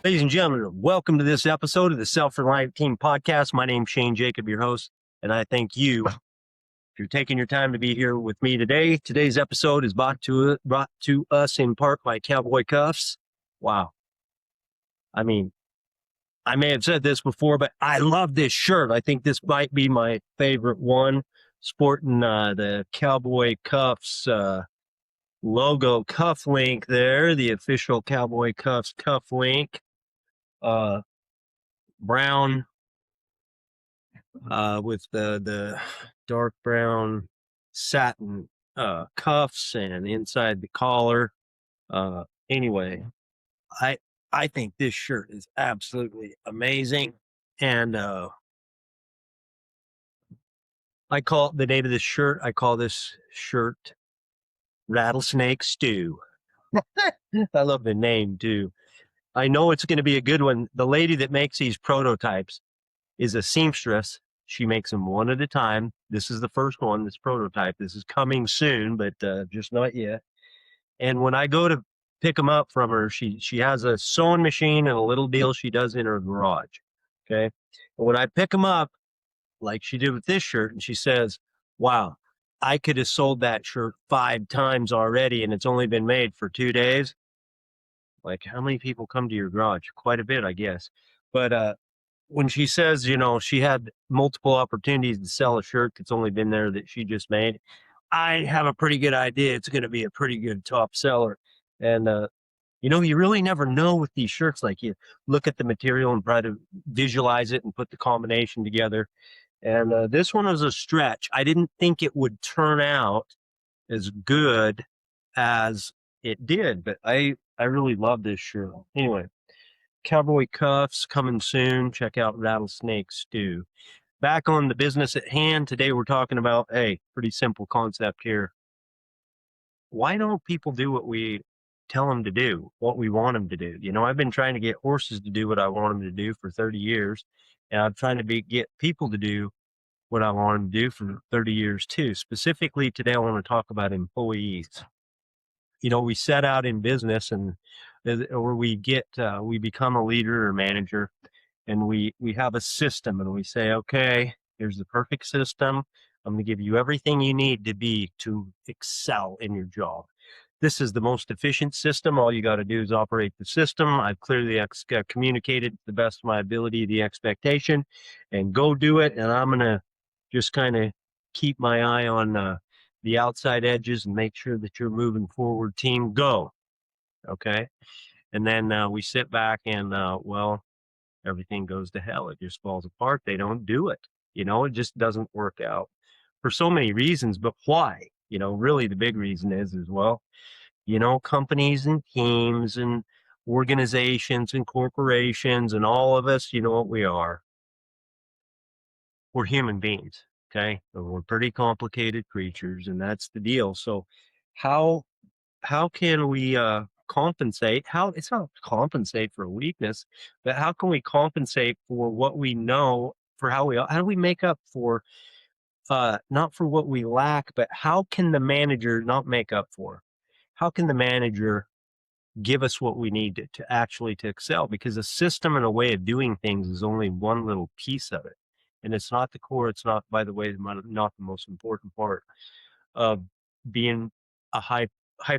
Ladies and gentlemen, welcome to this episode of the Self-Reliant Team Podcast. My name's Shane Jacob, your host, and I thank you if you're taking your time to be here with me today. Today's episode is brought to us in part by Cowboy Cuffs. Wow. I mean, I may have said this before, but I love this shirt. I think this might be my favorite one, sporting the Cowboy Cuffs logo cuff link there, the official Cowboy Cuffs cuff link. Brown with the dark brown satin cuffs and inside the collar. Anyway, I think this shirt is absolutely amazing, and I call the name of this shirt. I call this shirt Rattlesnake Stew. I love the name too. I know it's going to be a good one. The lady that makes these prototypes is a seamstress. She makes them one at a time. This is the first one, this prototype. This is coming soon, but just not yet. And when I go to pick them up from her, she has a sewing machine and a little deal she does in her garage. Okay. And when I pick them up, like she did with this shirt, and she says, wow, I could have sold that shirt 5 times already, and it's only been made for 2 days. Like, how many people come to your garage? Quite a bit, I guess. But when she says, you know, she had multiple opportunities to sell a shirt that's only been there that she just made, I have a pretty good idea it's going to be a pretty good top seller. And, you know, you really never know with these shirts. Like, you look at the material and try to visualize it and put the combination together. And this one was a stretch. I didn't think it would turn out as good as it did, but I really love this shirt. Anyway, Cowboy Cuffs coming soon. Check out Rattlesnake Stew. Back on the business at hand. Today we're talking about, pretty simple concept here. Why don't people do what we tell them to do, what we want them to do? You know, I've been trying to get horses to do what I want them to do for 30 years, and I'm trying to get people to do what I want them to do for 30 years too. Specifically today, I want to talk about employees. You know, we set out in business or we become a leader or manager, and we have a system, and we say, okay, here's the perfect system. I'm going to give you everything you need to excel in your job. This is the most efficient system. All you got to do is operate the system. I've clearly communicated to the best of my ability the expectation, and go do it. And I'm going to just kind of keep my eye on the outside edges and make sure that you're moving forward. Team, go. Okay. And then we sit back and, everything goes to hell. It just falls apart. They don't do it. You know, it just doesn't work out for so many reasons. But why? You know, really the big reason is as well, you know, companies and teams and organizations and corporations and all of us, you know what we are. We're human beings. Okay. And we're pretty complicated creatures, and that's the deal. So how can we compensate? It's not compensate for a weakness, but how can we compensate for what we know, for how do we make up for not for what we lack, but how can the manager not make up for? How can the manager give us what we need to actually to excel? Because a system and a way of doing things is only one little piece of it. And it's not the core. It's not, by the way, not the most important part of being a high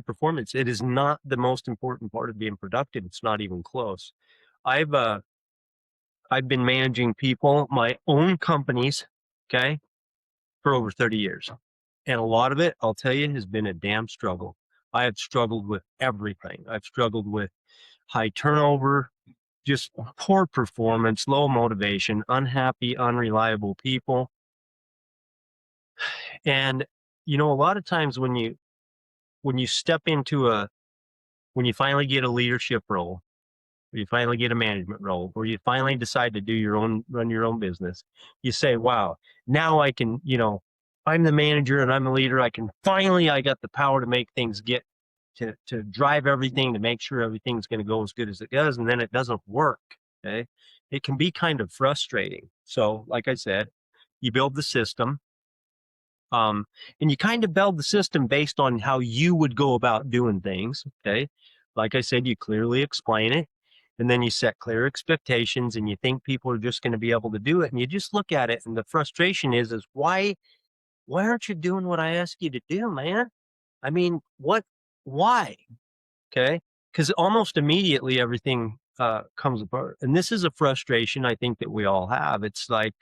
performance. It is not the most important part of being productive. It's not even close. I've been managing people, my own companies, okay, for over 30 years. And a lot of it, I'll tell you, has been a damn struggle. I have struggled with everything. I've struggled with high turnover, just poor performance, low motivation, unhappy, unreliable people. And, you know, a lot of times when you step into when you finally get a leadership role, or you finally get a management role, or you finally decide to run your own business, you say, wow, now I can, you know, I'm the manager and I'm the leader. I got the power to make things get to drive everything to make sure everything's going to go as good as it does, and then it doesn't work. Okay, it can be kind of frustrating. So, like I said, you build the system, um, and you kind of build the system based on how you would go about doing things. Okay, like I said, you clearly explain it, and then you set clear expectations, and you think people are just going to be able to do it, and you just look at it, and the frustration is why aren't you doing what I ask you to do, man? I mean, what? Why? Okay, because almost immediately everything comes apart, and this is a frustration I think that we all have. It's like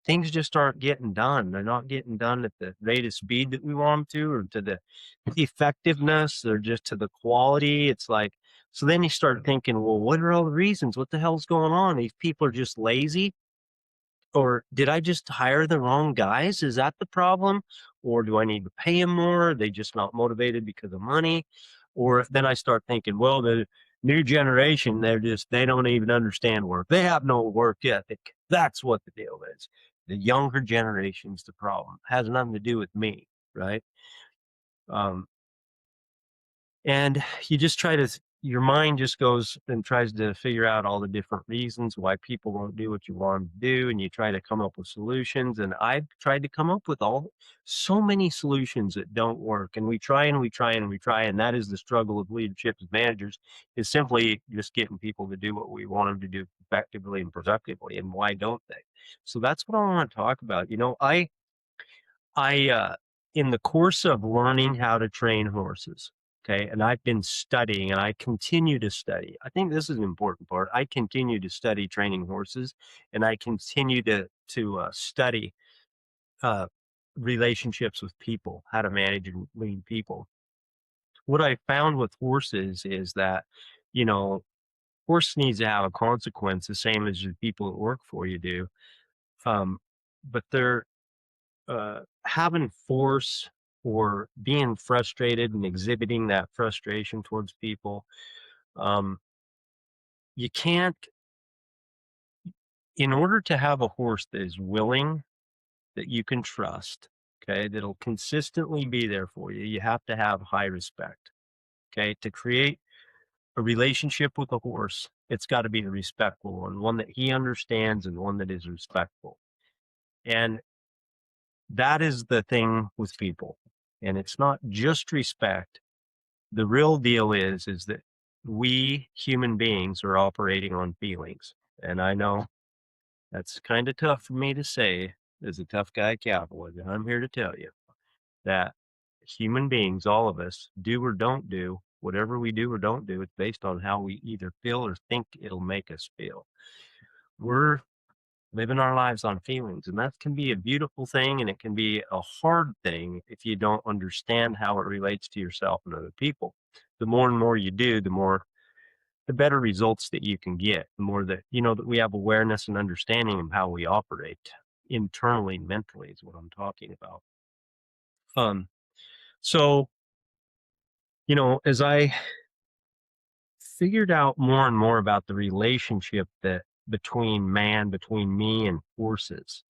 things just aren't getting done. They're not getting done at the rate of speed that we want them to, or to the effectiveness, or just to the quality. It's like, so then you start thinking, well, what are all the reasons? What the hell's going on? These people are just lazy, or did I just hire the wrong guys? Is that the problem? Or do I need to pay them more? Are they just not motivated because of money? Or then I start thinking, well, the new generation, they don't even understand work. They have no work ethic. That's what the deal is. The younger generation's the problem. It has nothing to do with me, right? Um, and you just try to your mind just goes and tries to figure out all the different reasons why people won't do what you want them to do, and you try to come up with solutions, and I've tried to come up with all so many solutions that don't work, and we try and we try and we try, and that is the struggle of leadership as managers, is simply just getting people to do what we want them to do effectively and productively, and why don't they? So that's what I want to talk about. I in the course of learning how to train horses, okay, and I've been studying and I continue to study. I think this is an important part. I continue to study training horses, and I continue to study uh, relationships with people, how to manage and lead people. What I found with horses is that, you know, horse needs to have a consequence, the same as the people that work for you do. Um, but they're having force or being frustrated and exhibiting that frustration towards people, um, you can't, in order to have a horse that is willing, that you can trust, okay, that'll consistently be there for you, you have to have high respect. Okay, to create a relationship with a horse, it's got to be a respectful one that he understands and one that is respectful. And that is the thing with people. And it's not just respect. The real deal is that we human beings are operating on feelings. And I know that's kind of tough for me to say as a tough guy cowboy, but I'm here to tell you that human beings, all of us, do or don't do, whatever we do or don't do, it's based on how we either feel or think it'll make us feel. We're living our lives on feelings, and that can be a beautiful thing, and it can be a hard thing if you don't understand how it relates to yourself and other people. The more and more you do, the better results that you can get, the more that that we have awareness and understanding of how we operate internally, mentally, is what I'm talking about. um so as I figured out more and more about the relationship that between me and horses,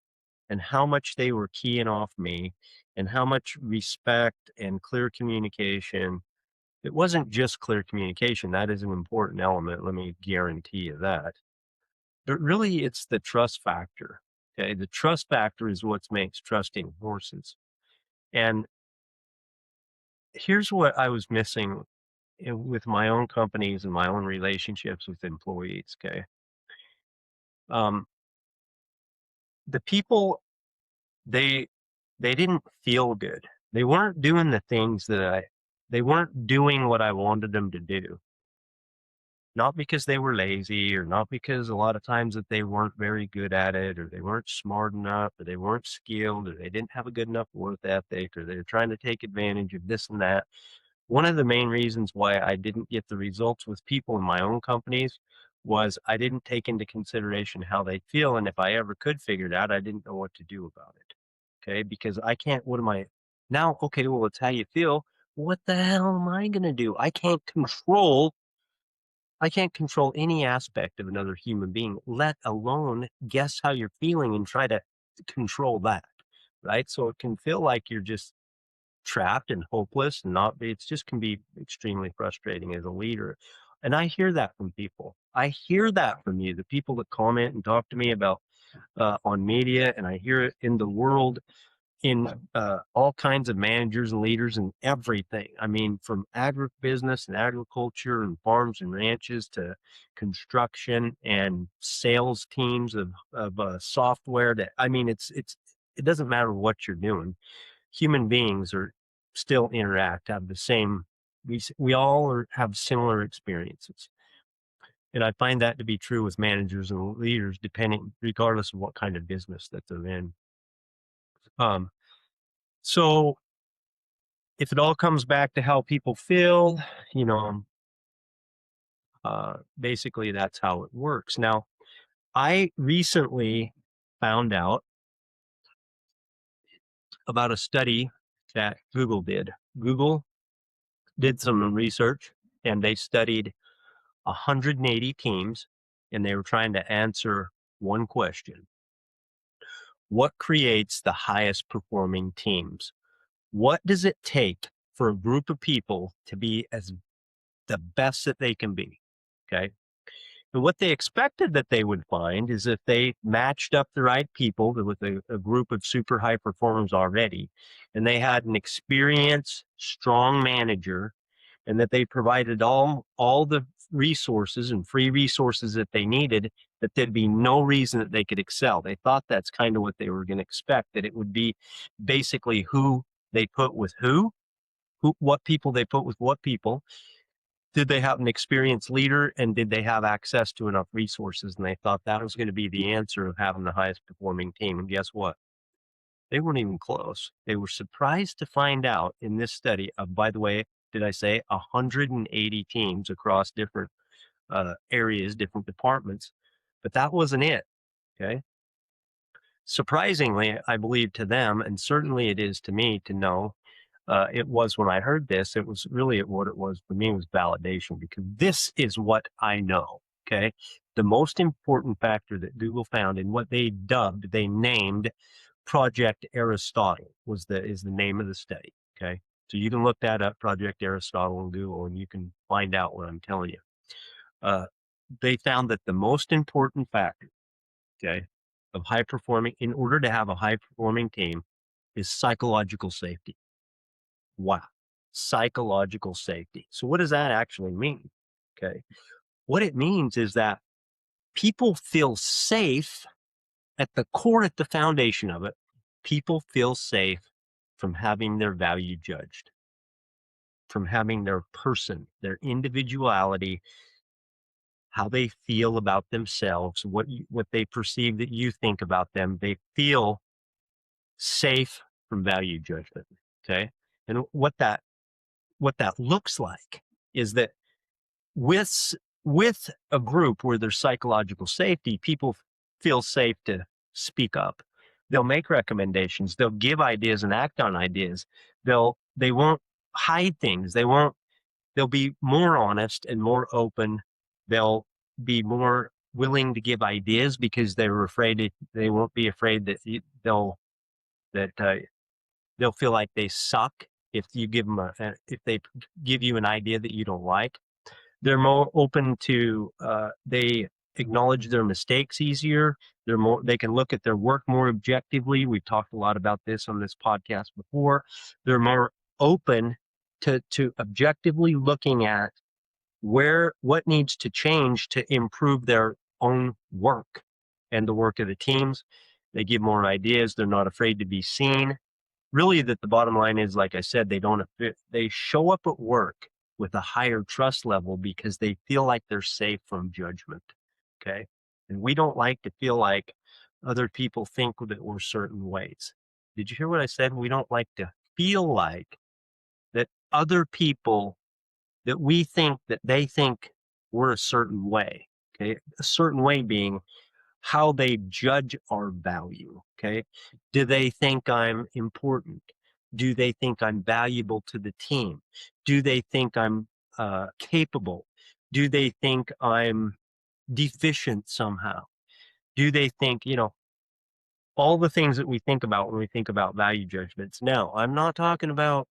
and how much they were keying off me, and how much respect and clear communication. It wasn't just clear communication. That is an important element. Let me guarantee you that. But really, it's the trust factor. Okay. The trust factor is what makes trusting horses. And here's what I was missing with my own companies and my own relationships with employees. Okay. Um, the people, they they didn't feel good. They weren't doing the things they weren't doing what I wanted them to do. Not because they were lazy, or not because a lot of times that they weren't very good at it, or they weren't smart enough, or they weren't skilled, or they didn't have a good enough work ethic, or they're trying to take advantage of this and that. One of the main reasons why I didn't get the results with people in my own companies was I didn't take into consideration how they feel. And if I ever could figure it out, I didn't know what to do about it. Okay. Because I can't, what am I now? Okay. Well, it's how you feel. What the hell am I going to do? I can't control any aspect of another human being, let alone guess how you're feeling and try to control that. Right. So it can feel like you're just trapped and hopeless and not it's just can be extremely frustrating as a leader. And I hear that from people. I hear that from you, the people that comment and talk to me about on media, and I hear it in the world in all kinds of managers and leaders and everything. I mean, from agribusiness and agriculture and farms and ranches to construction and sales teams of software. That I mean, it doesn't matter what you're doing. Human beings are still interact, have the same. We all have similar experiences. And I find that to be true with managers and leaders, depending, regardless of what kind of business that they're in. Um, so if it all comes back to how people feel, you know, basically that's how it works. Now, I recently found out about a study that Google did. Google did some research and they studied 180 teams and they were trying to answer one question. What creates the highest performing teams? What does it take for a group of people to be as the best that they can be? Okay. And what they expected that they would find is if they matched up the right people with a group of super high performers already, and they had an experienced, strong manager, and that they provided all the resources and free resources that they needed, that there'd be no reason that they could excel. They thought that's kind of what they were going to expect, that it would be basically who they put with what people they put with what people. Did they have an experienced leader and did they have access to enough resources? And they thought that was going to be the answer of having the highest performing team. And guess what? They weren't even close. They were surprised to find out in this study of, by the way, did I say 180 teams across different areas, different departments, but that wasn't it. Okay. Surprisingly, I believe to them, and certainly it is to me to know, it was when I heard this, it was really what it was for me was validation because this is what I know. Okay. The most important factor that Google found in what they named Project Aristotle is the name of the study. Okay. So you can look that up, Project Aristotle on Google, and you can find out what I'm telling you. They found that the most important factor, okay, of high performing, in order to have a high performing team, is psychological safety. Wow. Psychological safety. So what does that actually mean? Okay. What it means is that people feel safe at the core, at the foundation of it. People feel safe from having their value judged, from having their person, their individuality, how they feel about themselves, what they perceive that you think about them. They feel safe from value judgment. Okay. And what that looks like is that with with a group where there's psychological safety, people feel safe to speak up. They'll make recommendations. They'll give ideas and act on ideas. They won't hide things. They'll be more honest and more open. They'll be more willing to give ideas because they won't be afraid that that they'll feel like they suck if you give them if they give you an idea that you don't like. They're more open to they acknowledge their mistakes easier. They can look at their work more objectively. We've talked a lot about this on this podcast before. They're more open to objectively looking at what needs to change to improve their own work and the work of the teams. They give more ideas. They're not afraid to be seen. Really, that the bottom line is, like I said, they show up at work with a higher trust level because they feel like they're safe from judgment. Okay. And we don't like to feel like other people think that we're certain ways. Did you hear what I said? We don't like to feel like that other people that we think that they think we're a certain way. Okay. A certain way being how they judge our value. Okay. Do they think I'm important? Do they think I'm valuable to the team? Do they think I'm capable? Do they think I'm deficient somehow? Do they think, all the things that we think about when we think about value judgments. Now, I'm not talking about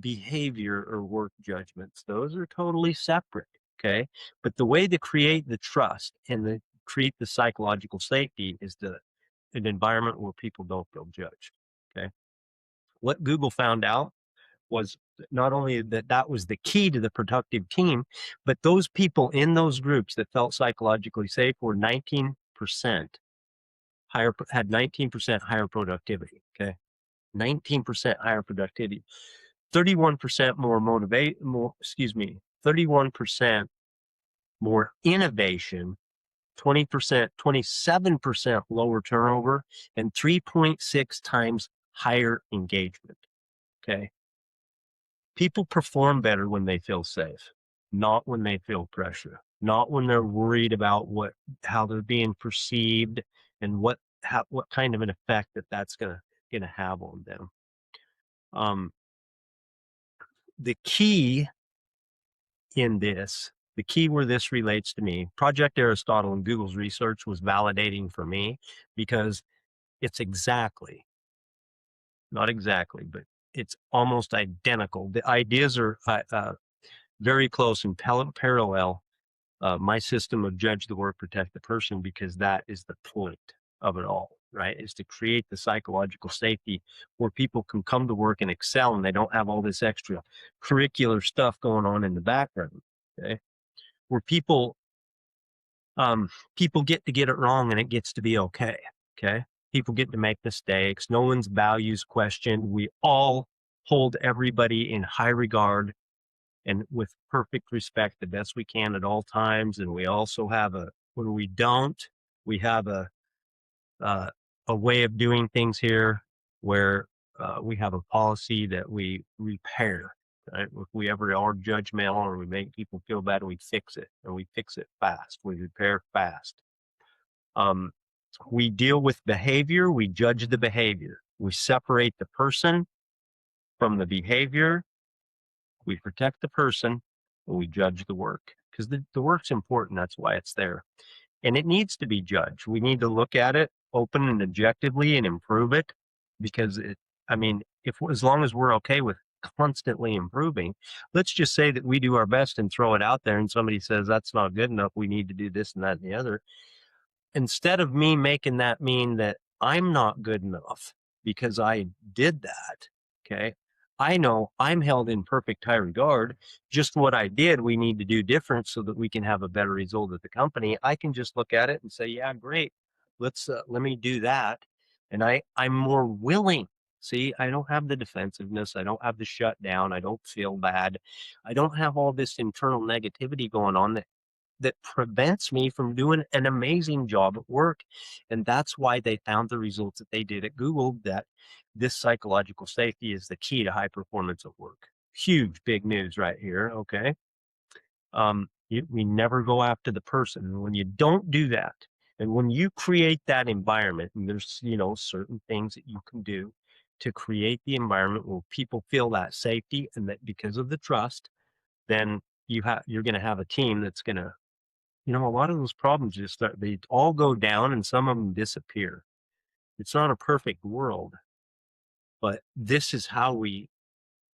behavior or work judgments. Those are totally separate. Okay. But the way to create the trust and the create the psychological safety is an environment where people don't feel judged. Okay. What Google found out was not only that that was the key to the productive team, but those people in those groups that felt psychologically safe were 19% higher, had 19% higher productivity. Okay. 19% higher productivity, 31% more 31% more innovation, 20%, 27% lower turnover, and 3.6 times higher engagement. Okay. People perform better when they feel safe, not when they feel pressure, not when they're worried about how they're being perceived and what kind of an effect that's gonna have on them. Um, the key the key where this relates to me, Project Aristotle and Google's research was validating for me because it's not exactly, but it's almost identical. The ideas are very close and parallel. My system of judge the work, protect the person, because that is the point of it all, right? Is to create the psychological safety where people can come to work and excel and they don't have all this extra curricular stuff going on in the background. Okay. Where people get to get it wrong and it gets to be okay. Okay. People get to make mistakes. No one's values questioned. We all hold everybody in high regard and with perfect respect the best we can at all times. And we also have when we don't, we have uh, a way of doing things here where we have a policy that we repair. Right? If we ever are judgmental or we make people feel bad, we fix it, and we fix it fast. We repair fast. Um, we deal with behavior. We judge the behavior. We separate the person from the behavior. We protect the person, and we judge the work because the work's important. That's why it's there. And it needs to be judged. We need to look at it open and objectively and improve it because as long as we're okay with constantly improving, let's just say that we do our best and throw it out there and somebody says that's not good enough. We need to do this and that and the other. Instead of me making that mean that I'm not good enough because I did that, okay, I know I'm held in perfect high regard. Just what I did, we need to do different so that we can have a better result at the company. I can just look at it and say, yeah, great. Let me do that. And I'm more willing. See, I don't have the defensiveness. I don't have the shutdown. I don't feel bad. I don't have all this internal negativity going on that prevents me from doing an amazing job at work. And that's why they found the results that they did at Google, that this psychological safety is the key to high performance at work. Huge, big news right here. Okay. We never go after the person. And when you don't do that, and when you create that environment, and there's, certain things that you can do to create the environment where people feel that safety and that because of the trust, then you're going to have a team that's going to a lot of those problems they all go down and some of them disappear. It's not a perfect world, but this is how we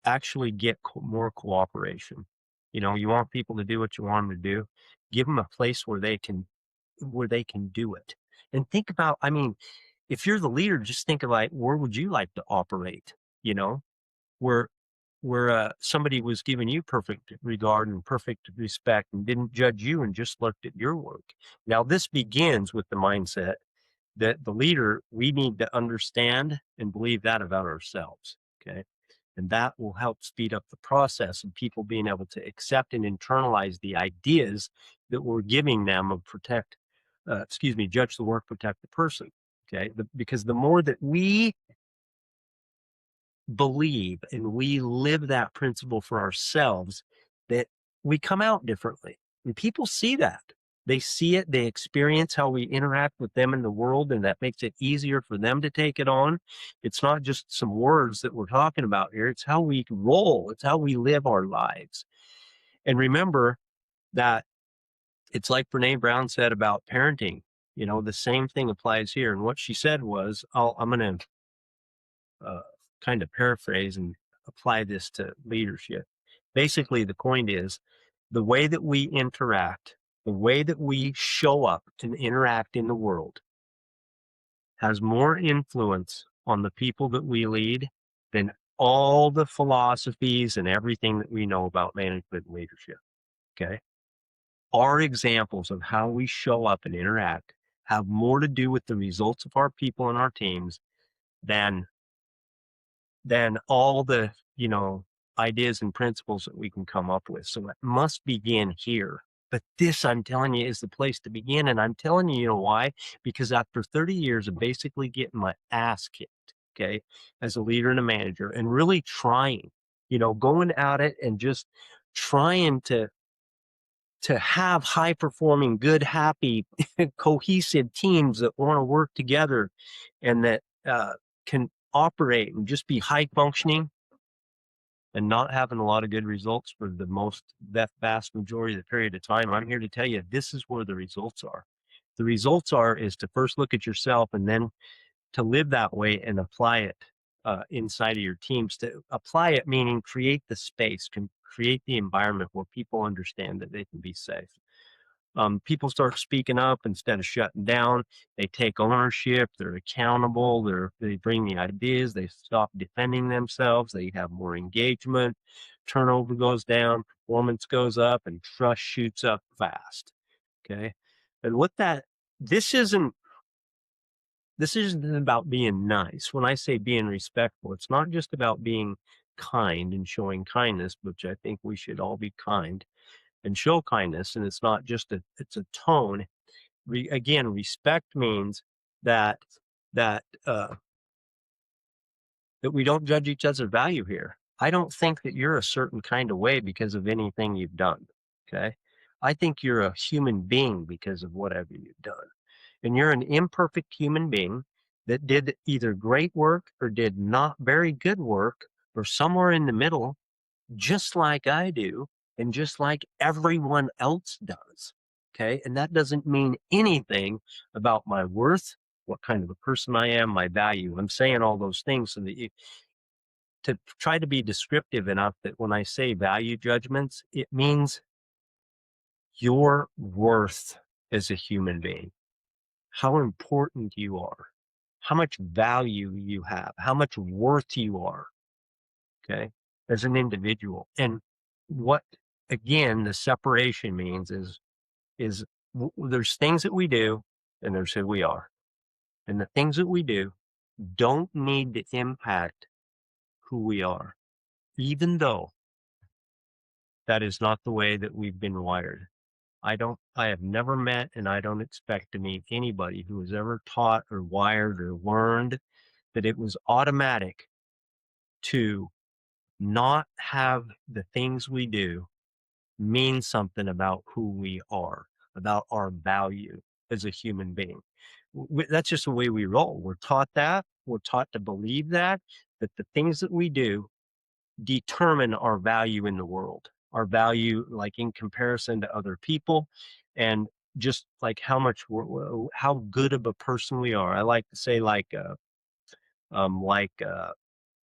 actually get more cooperation. You want people to do what you want them to do. Give them a place where they can do it. And think about, if you're the leader, just think of like, where would you like to operate? You know, where somebody was giving you perfect regard and perfect respect and didn't judge you and just looked at your work. Now, this begins with the mindset that the leader, we need to understand and believe that about ourselves. Okay. And that will help speed up the process of people being able to accept and internalize the ideas that we're giving them of judge the work, protect the person. Okay. Because the more that we believe and we live that principle for ourselves, that we come out differently. And people see that. They see it, they experience how we interact with them in the world, and that makes it easier for them to take it on. It's not just some words that we're talking about here, it's how we roll, it's how we live our lives. And remember that it's like Brene Brown said about parenting. You know, the same thing applies here. And what she said was, I'm going to kind of paraphrase and apply this to leadership. Basically, the point is the way that we interact, the way that we show up and interact in the world has more influence on the people that we lead than all the philosophies and everything that we know about management and leadership. Okay. Our examples of how we show up and interact have more to do with the results of our people and our teams than all the, ideas and principles that we can come up with. So it must begin here. But this, I'm telling you, is the place to begin. And I'm telling you, you know why? Because after 30 years of basically getting my ass kicked, okay, as a leader and a manager, and really trying, going at it and just trying to have high performing, good, happy, cohesive teams that want to work together and that can operate and just be high functioning and not having a lot of good results for that vast majority of the period of time. I'm here to tell you, this is where the results are. The results is to first look at yourself and then to live that way and apply it inside of your teams. To apply it, meaning create the space, can create the environment where people understand that they can be safe. People start speaking up instead of shutting down. They take ownership. They're accountable. They bring the ideas. They stop defending themselves. They have more engagement. Turnover goes down. Performance goes up, and trust shoots up fast. Okay, and what that this isn't about being nice. When I say being respectful, it's not just about being kind and showing kindness, which I think we should all be kind and show kindness. And it's not just it's a tone. Again, respect means that that uh, that we don't judge each other's value here. I don't think that you're a certain kind of way because of anything you've done. Okay, I think you're a human being because of whatever you've done, and you're an imperfect human being that did either great work or did not very good work or somewhere in the middle, just like I do, and just like everyone else does. Okay. And that doesn't mean anything about my worth, what kind of a person I am, my value. I'm saying all those things so that to try to be descriptive enough that when I say value judgments, it means your worth as a human being, how important you are, how much value you have, how much worth you are. Okay, as an individual. And what, again, the separation means is there's things that we do and there's who we are. And the things that we do don't need to impact who we are, even though that is not the way that we've been wired. I have never met and I don't expect to meet anybody who has ever taught or wired or learned that it was automatic to not have the things we do mean something about who we are, about our value as a human being. That's just the way we roll. We're taught that. We're taught to believe that the things that we do determine our value in the world, our value, like in comparison to other people, and just like how good of a person we are. I like to say, like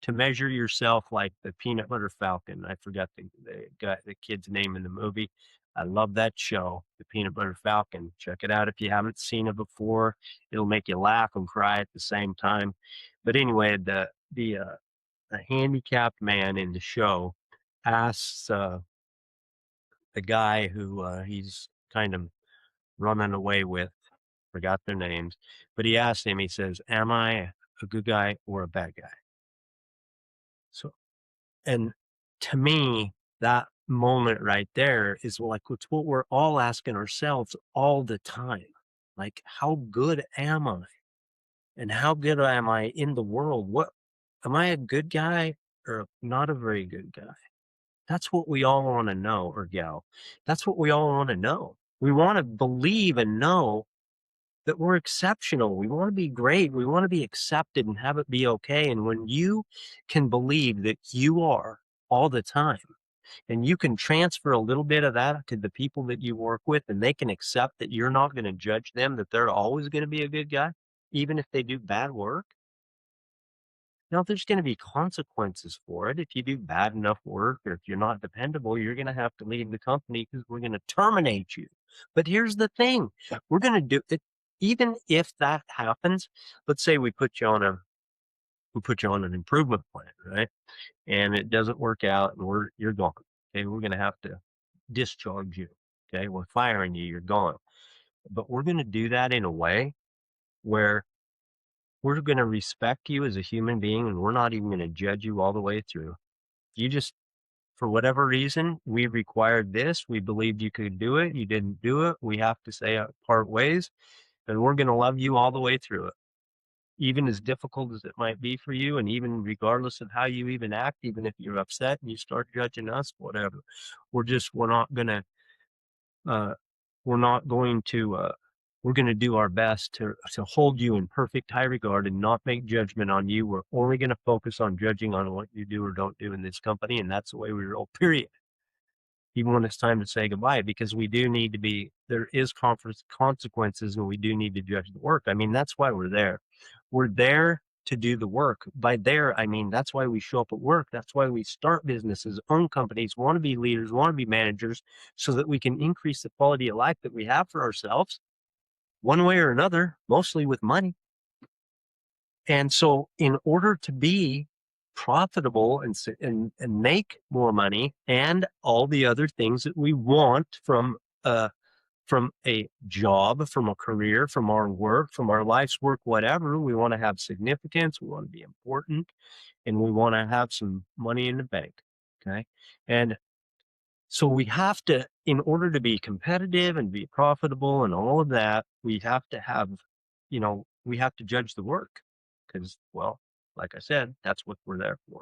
to measure yourself like the peanut butter falcon. I forgot the kid's name in the movie. I love that show, the peanut butter falcon. Check it out if you haven't seen it before. It'll make you laugh and cry at the same time. But anyway, the handicapped man in the show asks the guy who he's kind of running away with, forgot their names, but he asks him, he says, am I a good guy or a bad guy? So, and to me, that moment right there is like it's what we're all asking ourselves all the time. Like, how good am I? And how good am I in the world? What am I, a good guy or not a very good guy? That's what we all want to know, or gal. That's what we all want to know. We want to believe and know that we're exceptional. We want to be great. We want to be accepted and have it be okay. And when you can believe that you are all the time, And you can transfer a little bit of that to the people that you work with, and they can accept that you're not going to judge them, that they're always going to be a good guy, even if they do bad work. Now, there's going to be consequences for it. If you do bad enough work or if you're not dependable, you're going to have to leave the company because we're going to terminate you. But here's the thing, we're going to do it. Even if that happens, let's say we put you on an improvement plan, right? And it doesn't work out and you're gone. Okay, we're going to have to discharge you. Okay, we're firing you, you're gone. But we're going to do that in a way where we're going to respect you as a human being and we're not even going to judge you all the way through. You just, for whatever reason, we required this. We believed you could do it. You didn't do it. We have to say part ways, and we're going to love you all the way through it. Even as difficult as it might be for you, and even regardless of how you even act, even if you're upset and you start judging us, whatever, we're not gonna, uh, we're not going to, we're gonna do our best to hold you in perfect high regard and not make judgment on you. We're only gonna focus on judging on what you do or don't do in this company, and that's the way we roll, period. Even when it's time to say goodbye, because we do need to be there is conference consequences and we do need to judge the work. I mean, that's why we're there. We're there to do the work. By there, I mean, that's why we show up at work. That's why we start businesses, own companies, want to be leaders, want to be managers, so that we can increase the quality of life that we have for ourselves one way or another, mostly with money. And so in order to be profitable and make more money and all the other things that we want from a job, from a career, from our work, from our life's work, whatever, we want to have significance, we want to be important, and we want to have some money in the bank. Okay. And so we have to, in order to be competitive and be profitable and all of that, we have to have, we have to judge the work because, well, like I said, that's what we're there for.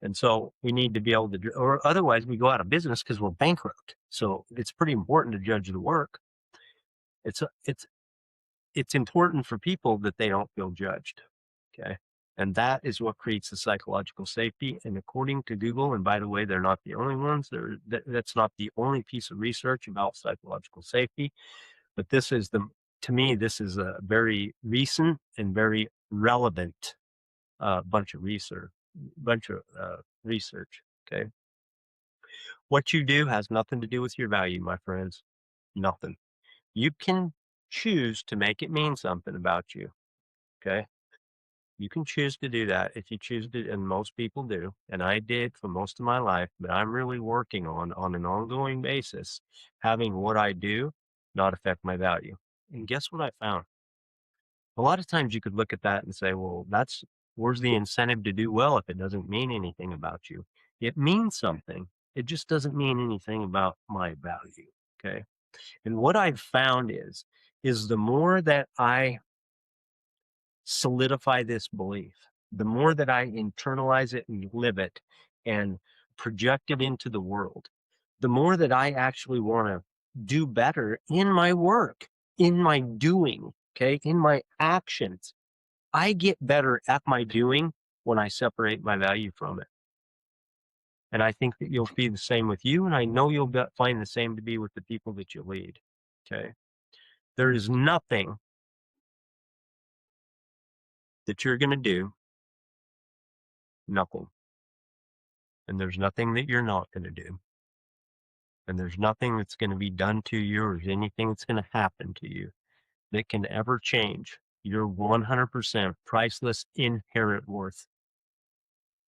And so we need to be able to, or otherwise we go out of business because we're bankrupt. So it's pretty important to judge the work. It's, a- it's, it's important for people that they don't feel judged. Okay. And that is what creates the psychological safety. And according to Google, and by the way, they're not the only ones, that's not the only piece of research about psychological safety, but to me, this is a very recent and very relevant bunch of research. Okay. What you do has nothing to do with your value, my friends. Nothing. You can choose to make it mean something about you. Okay. You can choose to do that if you choose to, and most people do, and I did for most of my life, but I'm really working on an ongoing basis, having what I do not affect my value. And guess what I found? A lot of times you could look at that and say, well, where's the incentive to do well if it doesn't mean anything about you? It means something. It just doesn't mean anything about my value. Okay. And what I've found is the more that I solidify this belief, the more that I internalize it and live it and project it into the world, the more that I actually want to do better in my work, in my doing, okay, in my actions. I get better at my doing when I separate my value from it. And I think that you'll be the same with you. And I know find the same to be with the people that you lead. Okay. There is nothing that you're going to do, nothing. And there's nothing that you're not going to do. And there's nothing that's going to be done to you or anything that's going to happen to you that can ever change your 100% priceless inherent worth.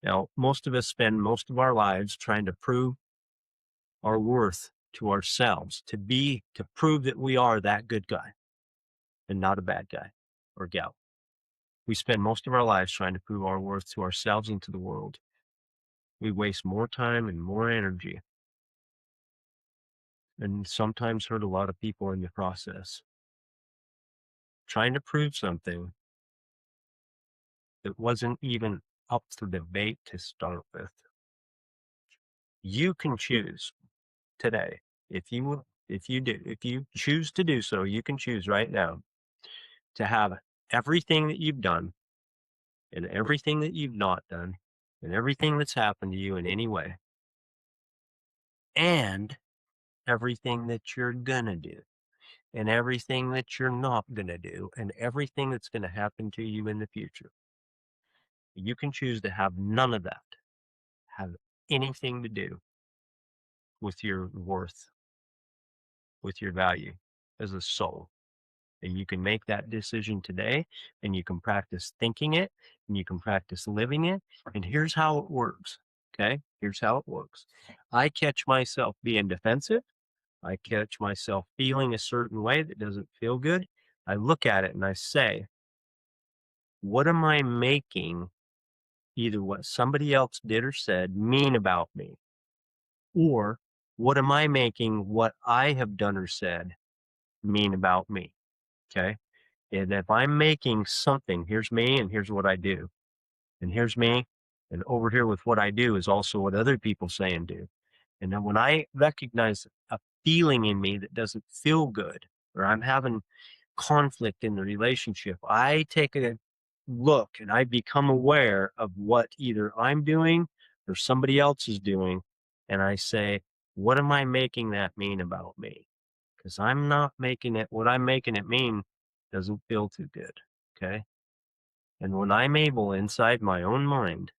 Now, most of us spend most of our lives trying to prove our worth to ourselves, to prove that we are that good guy and not a bad guy or gal. We spend most of our lives trying to prove our worth to ourselves and to the world. We waste more time and more energy and sometimes hurt a lot of people in the process trying to prove something that wasn't even up for debate to start with. You can choose today. If you choose to do so, you can choose right now to have everything that you've done and everything that you've not done and everything that's happened to you in any way and everything that you're going to do, and everything that you're not going to do, and everything that's going to happen to you in the future. You can choose to have none of that have anything to do with your worth, with your value as a soul. And you can make that decision today, and you can practice thinking it, and you can practice living it. And here's how it works. Okay. Here's how it works. I catch myself being defensive. I catch myself feeling a certain way that doesn't feel good. I look at it and I say, what am I making either what somebody else did or said mean about me? Or what am I making what I have done or said mean about me? Okay. And if I'm making something, here's me and here's what I do. And here's me. And over here with what I do is also what other people say and do. And then when I recognize a feeling in me that doesn't feel good, or I'm having conflict in the relationship, I take a look and I become aware of what either I'm doing or somebody else is doing. And I say, what am I making that mean about me? Because I'm not making it, what I'm making it mean doesn't feel too good. Okay. And when I'm able inside my own mind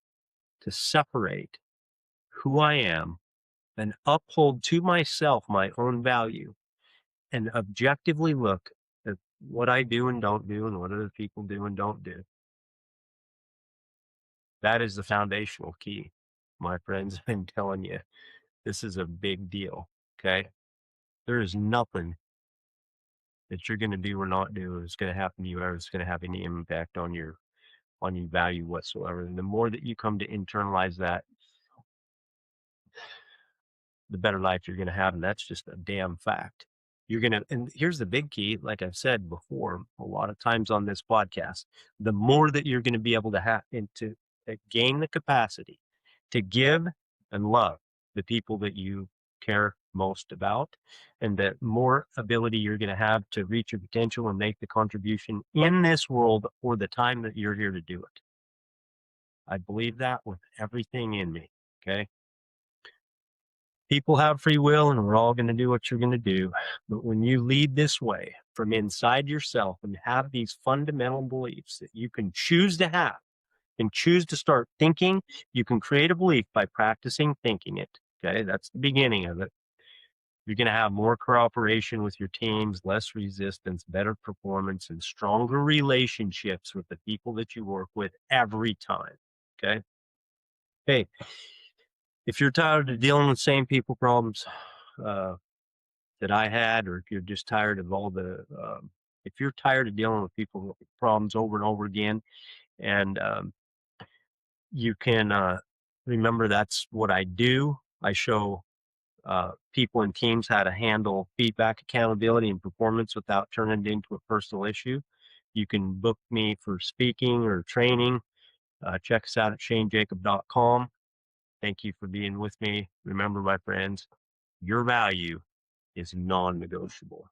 to separate who I am and uphold to myself my own value and objectively look at what I do and don't do and what other people do and don't do, that is the foundational key, my friends. I'm telling you, this is a big deal. Okay. There is nothing that you're going to do or not do is going to happen to you or it's going to have any impact on your value whatsoever. And the more that you come to internalize that, the better life you're going to have. And that's just a damn fact. You're going to, and here's the big key, like I've said before, a lot of times on this podcast, the more that you're going to be able to have and to gain the capacity to give and love the people that you care most about, and the more ability you're going to have to reach your potential and make the contribution in this world for the time that you're here to do it. I believe that with everything in me. Okay. People have free will and we're all going to do what you're going to do. But when you lead this way from inside yourself and have these fundamental beliefs that you can choose to have and choose to start thinking, you can create a belief by practicing thinking it. Okay. That's the beginning of it. You're going to have more cooperation with your teams, less resistance, better performance, and stronger relationships with the people that you work with every time. Okay. Hey, if you're tired of dealing with same people problems uh, that I had, or if you're just tired of if you're tired of dealing with people problems over and over again, and you can remember that's what I do. I show people and teams how to handle feedback, accountability, and performance without turning it into a personal issue. You can book me for speaking or training. Check us out at shanejacob.com. Thank you for being with me. Remember, my friends, your value is non-negotiable.